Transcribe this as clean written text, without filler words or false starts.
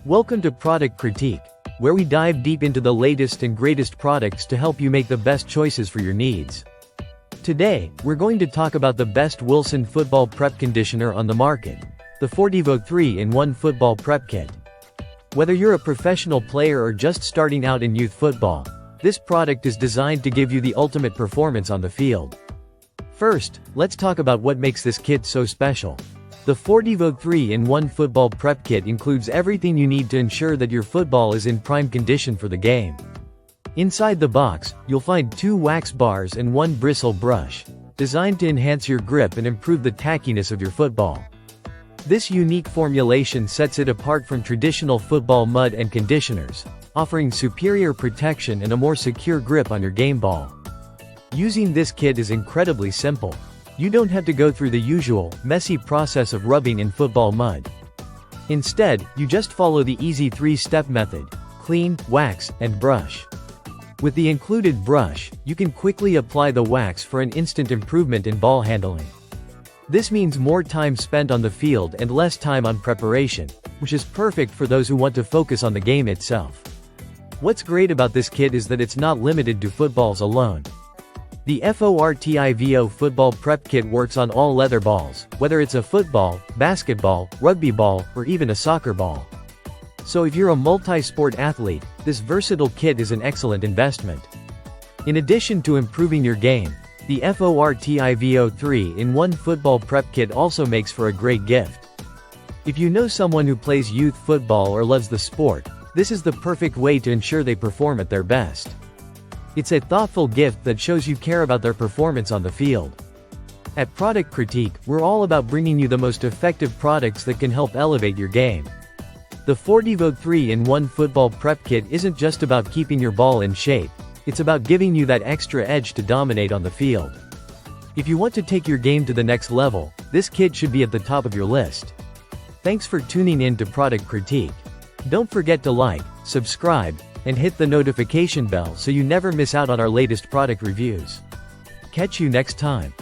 Welcome to Product Critique, where we dive deep into the latest and greatest products to help you make the best choices for your needs. Today, we're going to talk about the best Wilson football prep conditioner on the market, the Fortivo 3-in-1 Football Prep Kit. Whether you're a professional player or just starting out in youth football, this product is designed to give you the ultimate performance on the field. First, let's talk about what makes this kit so special. The Fortivo 3-in-1 Football Prep Kit includes everything you need to ensure that your football is in prime condition for the game. Inside the box, you'll find 2 wax bars and 1 bristle brush, designed to enhance your grip and improve the tackiness of your football. This unique formulation sets it apart from traditional football mud and conditioners, offering superior protection and a more secure grip on your game ball. Using this kit is incredibly simple. You don't have to go through the usual, messy process of rubbing in football mud. Instead, you just follow the easy 3-step method: clean, wax, and brush. With the included brush, you can quickly apply the wax for an instant improvement in ball handling. This means more time spent on the field and less time on preparation, which is perfect for those who want to focus on the game itself. What's great about this kit is that it's not limited to footballs alone. The Fortivo Football Prep Kit works on all leather balls, whether it's a football, basketball, rugby ball, or even a soccer ball. So if you're a multi-sport athlete, this versatile kit is an excellent investment. In addition to improving your game, the Fortivo 3-in-1 Football Prep Kit also makes for a great gift. If you know someone who plays youth football or loves the sport, this is the perfect way to ensure they perform at their best. It's a thoughtful gift that shows you care about their performance on the field. At Product Critique, we're all about bringing you the most effective products that can help elevate your game. The Fortivo 3-in-1 Football Prep Kit isn't just about keeping your ball in shape, it's about giving you that extra edge to dominate on the field. If you want to take your game to the next level, this kit should be at the top of your list. Thanks for tuning in to Product Critique. Don't forget to like, subscribe, and hit the notification bell so you never miss out on our latest product reviews. Catch you next time.